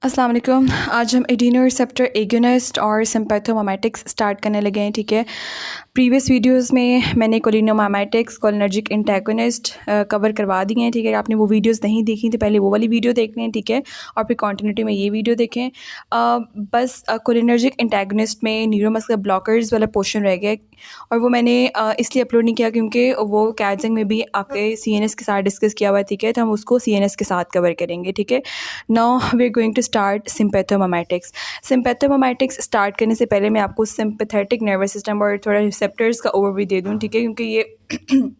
अस्सलाम वालेकुम। आज हम एडिनो रिसेप्टर एगोनिस्ट और सिम्पैथोमिमेटिक्स स्टार्ट करने लगे हैं। ठीक है, प्रीवियस वीडियोस में मैंने कोलिनोमिमेटिक्स कोलिनर्जिक एंटागोनिस्ट कवर करवा दिए हैं। ठीक है, आपने वो वीडियोस नहीं देखी तो पहले वो वाली वीडियो देख लें। ठीक है, और फिर कॉन्टिन्यूटी में ये वीडियो देखें। बस कोलिनर्जिक एंटागोनिस्ट में न्यूरोमस्कुलर ब्लॉकर्स वाला पोर्शन रह गया और वो मैंने इसलिए अपलोड नहीं किया क्योंकि वो कैजिंग में भी आपके CNS के साथ डिस्कस किया हुआ है। ठीक है, तो हम उसको CNS के साथ कवर करेंगे। ठीक है, now we are going to start sympathomimetics. Sympathomimetics start करने से पहले मैं आपको सिंपैथेटिक नर्वस सिस्टम और थोड़ा रिसेप्टर्स का ओवरव्यू दे दूँ। ठीक है, क्योंकि ये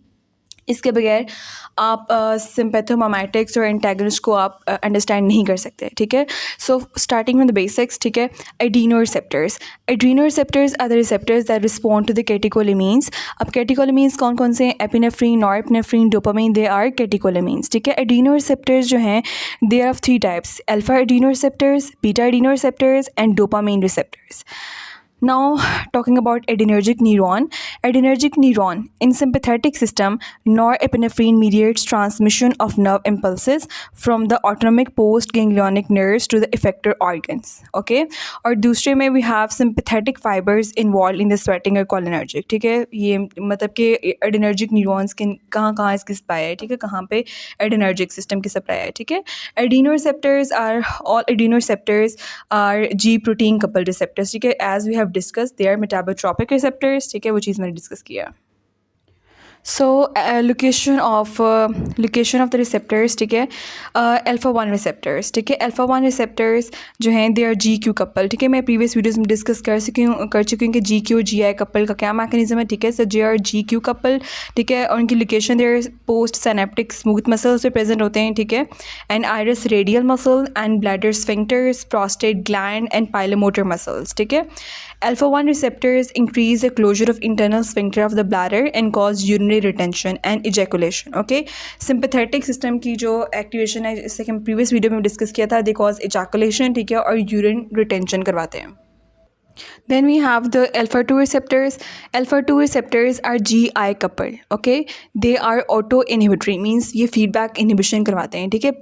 इसके बगैर आप सिम्पैथोमिमेटिक्स और एंटागोनिस्ट को आप अंडरस्टैंड नहीं कर सकते। ठीक है, so starting from the basics. ठीक है, adreno receptors are the receptors that respond to the catecholamines. अब कैटेकोलेमीन्स कौन कौन से हैं? Epinephrine, norepinephrine, dopamine, they are catecholamines. ठीक है, एड्रीनो रिसेप्टर्स जो हैं they are of 3 types: alpha adreno receptors, beta adreno receptors and dopamine receptors. Now, talking about adrenergic neuron in sympathetic system, norepinephrine mediates transmission of nerve impulses from the autonomic postganglionic nerves to the effector organs. Okay, और दूसरे में we have sympathetic fibers involved in the sweating और cholinergic. ठीक है, ये मतलब कि adrenergic neurons के कहाँ इसकी सप्लाई है। ठीक है, कहाँ पे adrenergic system की सप्लाई है। ठीक है, adrenoreceptors are all adrenoreceptors are G protein coupled receptors. ठीक है, as we have discussed, they are metabotropic receptors. ठीक है, वो चीज़ मैंने डिस्कस किया। सो लोकेशन ऑफ द रिसेप्टर्स। ठीक है, अल्फ़ा 1 रिसेप्टर्स। ठीक है, अल्फ़ा 1 रिसेप्टर्स जो हैं दे आर GQ कपल। ठीक है, मैं प्रीवियस वीडियोस में डिस्कस कर चुकी हूँ कि GQ और GI कपल का क्या मैकेनिज्म है। ठीक है, so they are GQ couple. ठीक है, और उनकी location there post synaptic smooth muscles पे प्रेजेंट होते हैं। ठीक है, and iris radial muscle and bladder sphincters, prostate gland and pilomotor muscles. ठीक है, alpha 1 receptors increase the closure of internal sphincter of the bladder and cause urinary retention and ejaculation. Okay, sympathetic system की जो activation है, जैसे कि हम previous video में discuss किया था, दे कॉज इजैकुलेशन. ठीक है, और यूरिन रिटेंशन करवाते हैं. Then we have the alpha 2 receptors. Alpha 2 receptors are GI coupled. Okay, they are auto inhibitory, means ये feedback inhibition करवाते हैं. ठीक है,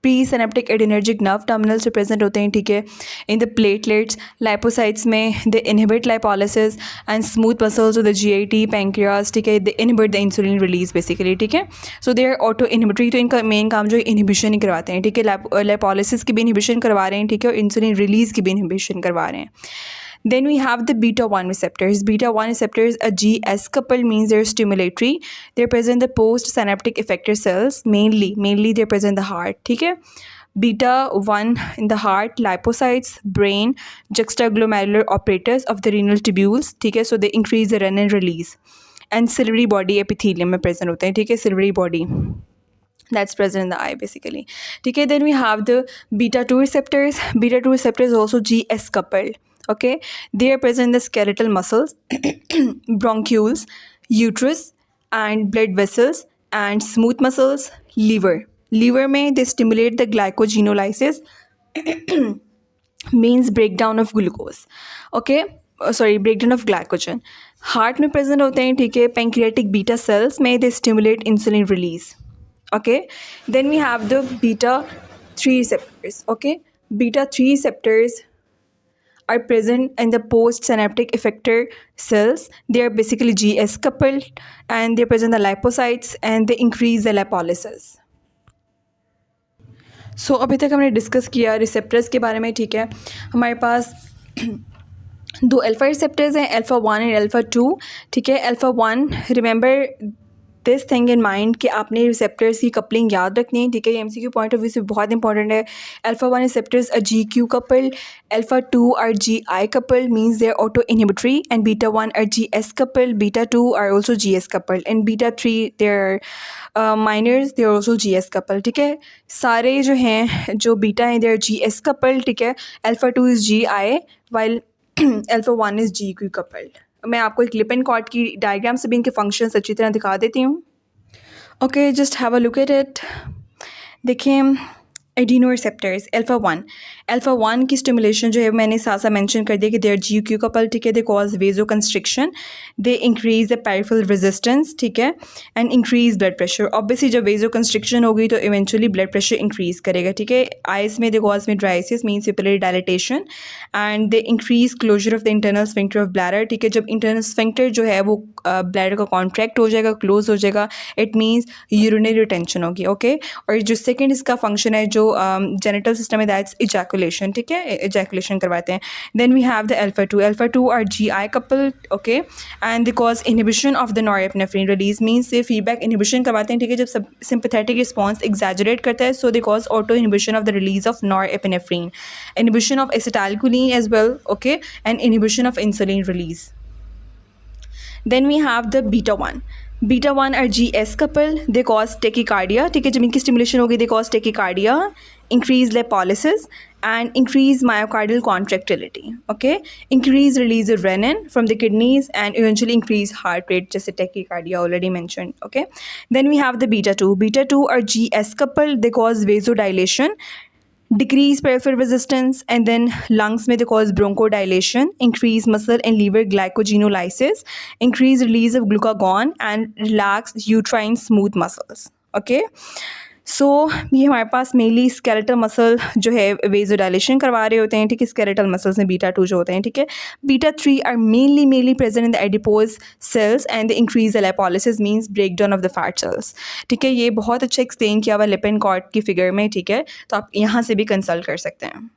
pre synaptic adrenergic nerve terminal से प्रेजेंट होते हैं. ठीक है, इन द प्लेटलेट्स लाइपोसाइट्स में they inhibit lipolysis and smooth muscles of the GIT pancreas. ठीक है, they inhibit the insulin release basically. ठीक है, so they are auto inhibitory. तो इनका मेन काम जो इनहिबिशन ही करवाते हैं. ठीक है, लाइपोलिसिस की भी इनहिबिशन करवा रहे हैं. ठीक है, और इंसुलिन रिलीज की भी इनहिबिशन करवा रहे हैं. Then we have the beta 1 receptors. Beta 1 receptors are GS coupled, means they're stimulatory. They're present in the post-synaptic effector cells. Mainly they're present in the heart. ठीक है, beta 1 in the heart, lipocytes, brain, juxtaglomerular operators of the renal tubules. ठीक है, so they increase the renin release. And ciliary body epithelium में present होते हैं. ठीक है, ciliary body that's present in the eye basically. ठीक है, then we have the beta 2 receptors. Beta 2 receptors also GS coupled. Okay, they are present in the skeletal muscles, bronchioles, uterus and blood vessels and smooth muscles, liver में they stimulate the glycogenolysis means breakdown of glucose. Okay, breakdown of glycogen. Heart में present होते हैं. ठीक है, pancreatic beta cells में they stimulate insulin release. Okay, then we have the beta 3 receptors. Okay, beta 3 receptors are present in the post-synaptic effector cells. They are basically GS coupled and they are present in the lipocytes and they increase the lipolysis. So अभी तक हमने discuss किया receptors के बारे में. ठीक है, हमारे पास दो अल्फ़ा रिसेप्टर्स हैं, अल्फ़ा 1 एंड अल्फ़ा 2. ठीक है, alpha 1, remember this thing in mind कि आपने रिसेप्टर्स की कपलिंग याद रखनी है. ठीक है, ये MCQ पॉइंट ऑफ व्यू से बहुत इंपॉर्टेंट है. Alpha 1 receptors are GQ coupled, alpha 2 are GI coupled, means they are auto inhibitory, and beta 1 are GS coupled, beta 2 are also GS coupled, and beta 3 they are minors, they are also GS coupled. ठीक है, सारे जो हैं जो beta हैं they are GS coupled. ठीक है, alpha 2 is GI while alpha 1 is GQ coupled. मैं आपको एक लिप एंड कॉर्ड की डायग्राम से भी इनके फंक्शंस अच्छी तरह दिखा देती हूँ. Okay, just have a look at it. देखें, एडिनो रिसेप्टर्स अल्फ़ा वन की स्टिमुलेशन जो है मैंने साथ साथ मेंशन कर दिया कि they are G Q couple, ठीक है। They cause vaso constriction, they increase the peripheral resistance, ठीक है, and increase blood pressure. Obviously जब वेजो कंस्ट्रिक्शन होगी तो इवेंचुअली ब्लड प्रेशर इंक्रीज करेगा, ठीक है। आइस में they cause mydriasis means pupillary dilatation and they increase closure of the internal sphincter of bladder, ठीक है। जब इंटरनल स्फिंक्टर जो है वो ब्लैडर का कॉन्ट्रैक्ट हो जाएगा, क्लोज हो जाएगा, इट मीन्स यूरिनरी रिटेंशन होगी, ओके। और जो सेकेंड इसका फंक्शन है जो जेनिटल सिस्टम है दैट्स इजैकुलेशन, ठीक है, इजैकुलेशन करवाते हैं। Then we have the alpha two are G I couple, okay, and they cause inhibition of the norepinephrine release means ये फीडबैक इनहिबिशन करवाते हैं, ठीक है। जब सिंपैथेटिक रिस्पॉन्स एग्जैजरेट करता है so they cause auto inhibition of the release of norepinephrine, inhibition of acetylcholine as well, okay, and inhibition of insulin release. Then we have the beta 1 are GS couple, they cause tachycardia, ठीक है। जब इनकी stimulation होगी they cause tachycardia, increase lipolysis and increase myocardial contractility, okay, increase release of renin from the kidneys and eventually increase heart rate, जैसे tachycardia already mentioned, okay. Then we have the beta 2 are GS couple, they cause vasodilation, decrease peripheral resistance, and then lungs may they cause bronchodilation, increase muscle and liver glycogenolysis, increase release of glucagon and relax uterine smooth muscles, okay. सो ये हमारे पास mainly skeletal muscle जो है vasodilation करवा रहे होते हैं, ठीक है। स्केलेटल मसल्स में बीटा 2 जो होते हैं, ठीक है। Beta 3 are mainly present in the adipose cells and the increase the lipolysis means break down of the fat cells, ठीक है। ये बहुत अच्छा एक्सप्लेन किया हुआ लिपिन कॉर्ड की फिगर में, ठीक है। तो आप यहाँ से भी कंसल्ट कर सकते हैं।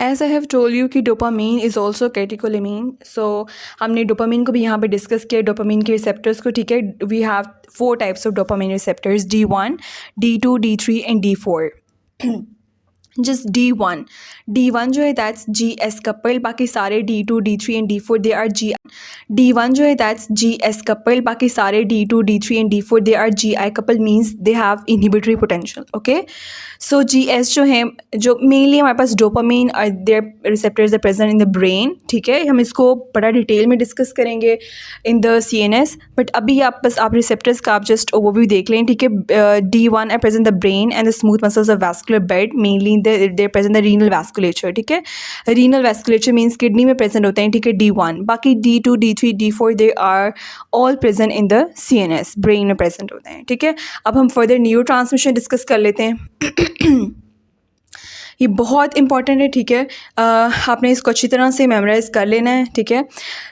As I have told you कि dopamine is also catecholamine, so हमने डोपामीन को भी यहाँ पे डिस्कस किया, डोपामीन के रिसेप्टर्स को, ठीक है। We have 4 types of dopamine receptors, D1, D2, D3 and D4। Just D1 जो है दैट्स GS कपल, बाकी सारे D2, D3 and D4 they are D1 जो है दैट्स GS कपल, बाकी सारे D2, D3 and D4 they are GI couple means they have inhibitory potential, okay. So GS जो है, जो मेनली हमारे पास डोपामीन और their receptors are present in the brain, ठीक है। हम इसको बड़ा डिटेल में डिस्कस करेंगे इन द CNS, बट अभी आप रिसेप्टर्स का आप जस्ट ओवरव्यू देख लें, ठीक है। D1 are present the brain and the smooth muscles of vascular bed, mainly they're present the renal vasculature, ठीक है। रीनल वैस्कुलेचर मीन्स किडनी में प्रेजेंट होते हैं, ठीक है, D1। बाकी D2, D3, D4 they are all present in the CNS, brain में प्रेजेंट होते हैं, ठीक है। अब हम फर्दर न्यूरो ट्रांसमिशन डिस्कस कर लेते हैं। ये बहुत इंपॉर्टेंट है, ठीक है। आपने इसको अच्छी तरह से मेमोराइज कर लेना है, ठीक है।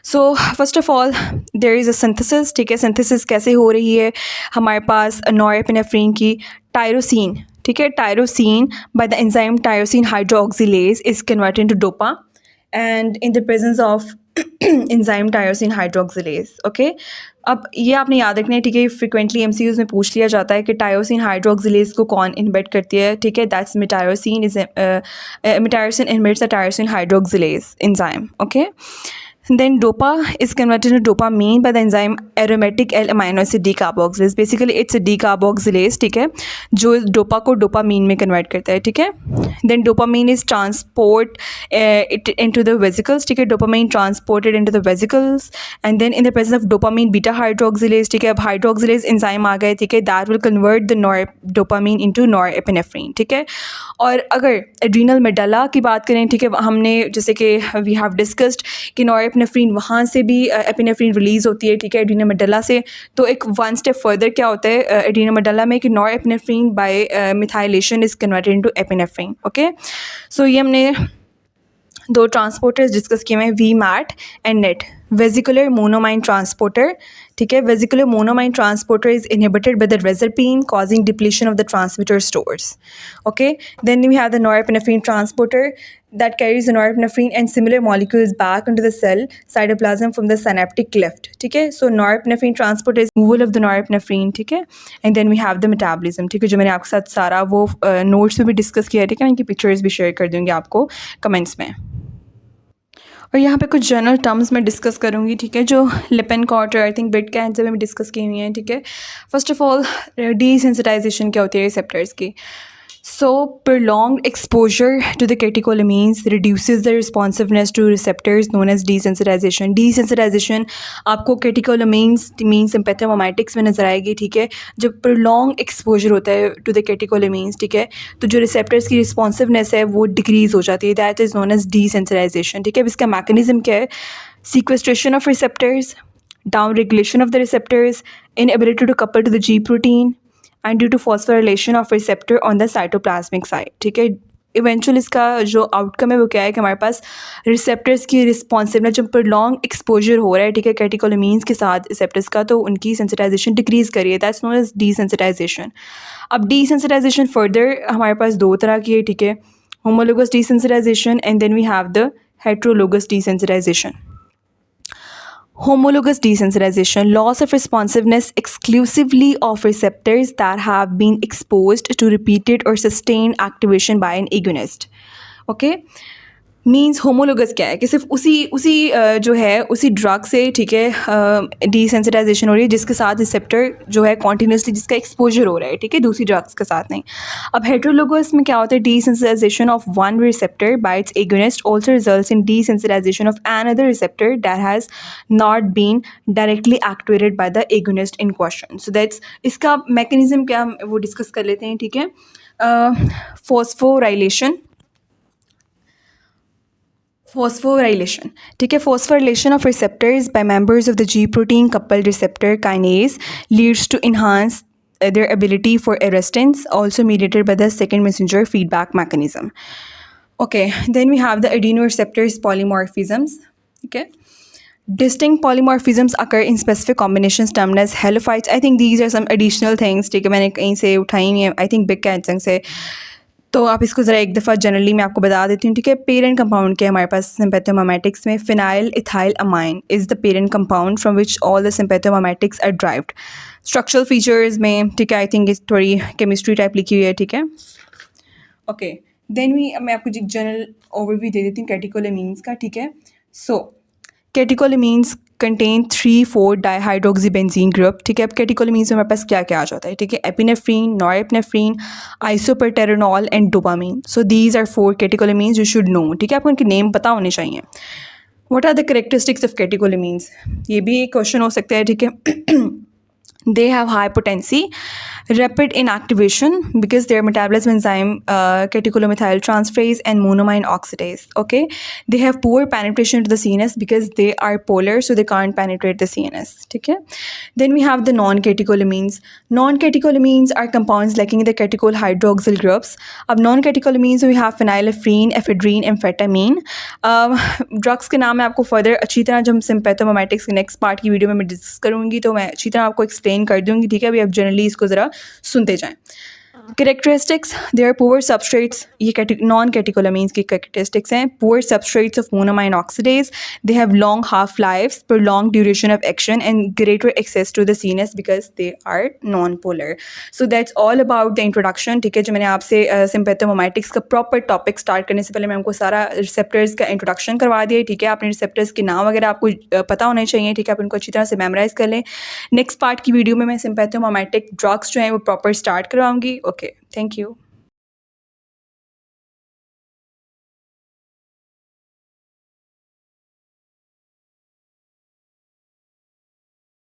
So first of all there is a synthesis, ठीक है। सिंथेसिस कैसे हो रही है, हमारे पास नॉरएपिनेफ्रिन की टायरोसिन, ठीक है, tyrosine by the enzyme tyrosine hydroxylase is converted into dopa and in the presence of enzyme tyrosine hydroxylase, okay. अब ये आपने याद रखना है, ठीक है। फ्रिक्वेंटली MCQs में पूछ लिया जाता है कि टायरोसिन हाइड्रोक्सिलेज को कौन इनहिबिट करती है, ठीक है। That's metyrosine inhibits the tyrosine hydroxylase enzyme, okay. Then dopa is converted into dopamine by the enzyme aromatic L-amino acid decarboxylase. Basically it's a decarboxylase, ठीक है, जो डोपा को डोपामीन में कन्वर्ट करता है, ठीक है। Then dopamine is transport it into the vesicles, ठीक है। dopamine transported into the vesicles and then in the presence of dopamine beta hydroxylase, ठीक है। अब हाइड्रोक्सिलेज एंजाइम आ गए, ठीक है, that will convert the dopamine into norepinephrine, ठीक है। और अगर एड्रीनल मेडुला की बात करें, ठीक है, हमने जैसे कि वी हैव डिस्कस्ड कि नॉरएपिनेफ्रिन वहाँ से भी एपिनेफ्रिन रिलीज़ होती है, ठीक है, एड्रीनल मेडुला से। तो एक 1 स्टेप फर्दर क्या होता है एड्रीनल मेडुला में कि norepinephrine by methylation is converted into epinephrine, okay. So ये हमने 2 ट्रांसपोर्टर्स डिस्कस किए हैं, VMAT and NET, vesicular monoamine transporter, ठीक है। Vesicular monoamine transporter is inhibited by the reserpine causing depletion of the transmitter stores, okay. Then we have the norepinephrine transporter that carries the norepinephrine and similar molecules back into the cell cytoplasm from the synaptic cleft, ठीक है। So norepinephrine transport is removal of the norepinephrine, ठीक है। And then we have the metabolism, ठीक है, जो मैंने आपके साथ सारा वो नोट्स में भी डिस्कस किया है, ठीक है। मैं इनकी पिक्चर्स भी शेयर कर दूँगी आपको कमेंट्स में। और यहाँ पे कुछ जनरल टर्म्स मैं डिस्कस करूँगी, ठीक है, जो Lippincott I think blood cancer में डिस्कस की हुई हैं, ठीक है। फर्स्ट ऑफ ऑल डीसेंसिटाइजेशन क्या होती है रिसेप्टर्स की, So prolonged exposure to the catecholamines reduces the responsiveness to receptors known as desensitization. Desensitization आपको catecholamines means sympathomimetics में नज़र आएगी, ठीक है. जब prolonged exposure होता है to the catecholamines, ठीक है, तो जो receptors की responsiveness है वो decrease हो जाती है. That is known as desensitization, ठीक है. अब इसका mechanism क्या है? Sequestration of receptors, down regulation of the receptors, inability to couple to the G protein, and due to phosphorylation of receptor on the cytoplasmic side, ठीक है. Eventual इसका जो आउटकम है वो क्या है कि हमारे पास रिसेप्टर्स की रिस्पॉन्सिवनेस जब प्रोलॉन्ग एक्सपोजर हो रहा है, ठीक है, कैटेकोलामीन्स के साथ रिसेप्टर्स का, तो उनकी सेंसिटाइजेशन डिक्रीज़ करिए. That's known as desensitization. अब डीसेंसिटाइजेशन फर्दर हमारे पास दो तरह की है, ठीक है, homologous desensitization and then we have the heterologous desensitization. Homologous desensitization, loss of responsiveness exclusively of receptors that have been exposed to repeated or sustained activation by an agonist. Okay. Means homologous क्या है कि सिर्फ उसी जो है उसी drug से, ठीक है, डीसेंसिटाइजेशन हो रही है जिसके साथ रिसेप्टर जो है कॉन्टीन्यूसली जिसका एक्सपोजर हो रहा है, ठीक है, दूसरी ड्रग्स के साथ नहीं. अब हेट्रोलोगस में क्या होता है? Desensitization of one receptor by its agonist also results in desensitization of another receptor that has not been directly activated by the agonist in question. So that's इसका मैकेनिज्म क्या वो डिस्कस कर लेते हैं, ठीक है. Phosphorylation, ठीक है. Phosphorylation of receptors by members of the G protein coupled receptor kinase leads to enhance their ability for arrestance, also mediated by the second messenger feedback mechanism. Okay, then we have the adenoreceptors polymorphisms. Okay, distinct polymorphisms occur in specific combinations termed as halophytes. I think these are some additional things, ठीक है, मैंने कहीं से उठाई नहीं है, I think big कैंसंग से, तो आप इसको ज़रा एक दफ़ा जनरली मैं आपको बता देती हूँ, ठीक है. पेरेंट कंपाउंड के हमारे पास सिम्पैथोमाइमेटिक्स में phenyl ethyl amine is the parent compound from which all the sympathomimetics are derived. Structural features में, ठीक है, आई थिंक इस थोड़ी केमिस्ट्री टाइप लिखी हुई है, ठीक है. ओके, देन मैं आपको एक जनरल ओवरव्यू दे देती हूँ कैटेकोलामीन्स का, ठीक है. सो कैटेकोलामीन्स कंटेन 3,4 डाइहाइड्रोक्सीबेंजीन ग्रुप, ठीक है. अब कैटेकोलामीन्स में हमारे पास क्या क्या आ जाता है, ठीक है. Epinephrine, norepinephrine, isoproterenol and dopamine. So these are 4 catecholamines you should know, ठीक है. आपको इनके नेम पता होने चाहिए. What are the characteristics of catecholamines? ये भी एक क्वेश्चन हो सकता है, ठीक है. They have high potency, rapid inactivation because their metabolism enzyme catecholomethyl transferase and monoamine oxidase. Okay, they have poor penetration to the CNS because they are polar, so they can't penetrate the CNS. Okay, then we have the non-catecholamines. Non-catecholamines are compounds lacking the catechol hydroxyl groups. अब non-catecholamines we have phenylephrine, ephedrine, amphetamine. Drugs के नाम मैं आपको further अच्छी तरह जब सिम्पैथोमाइमेटिक्स के next part की वीडियो में मैं डिस्कस करूँगी तो मैं अच्छी तरह आपको एक्सप्लेन कर दूँगी, ठीक है. अभी आप जनरली इसको ज़रा सुनते जाएँ. Characteristics, they are poor substrates. ये नॉन कैटेकोलामीन्स की कैरेक्टरिस्टिक्स हैं. poor substrates of monoamine oxidase. They have long half-lives, prolonged duration of action and greater access to the CNS because they are non-polar. So that's all about the introduction, ठीक है. जो मैंने आपसे सिम्पैथोमाइमेटिक्स का proper topic start करने से पहले मैं आपको सारा रिसेप्टर्स का इंट्रोडक्शन करवा दिया, ठीक है. आपने रिसेप्टर्स के नाम वगैरह आपको पता होने चाहिए, ठीक है. आप इनको अच्छी तरह से मेमोराइज़ कर लें. नेक्स्ट पार्ट की वीडियो में मैं सिम्पैथोमाइमेटिक ड्रग्स जो हैं वो प्रॉपर स्टार्ट करवाऊँगी. Okay, thank you.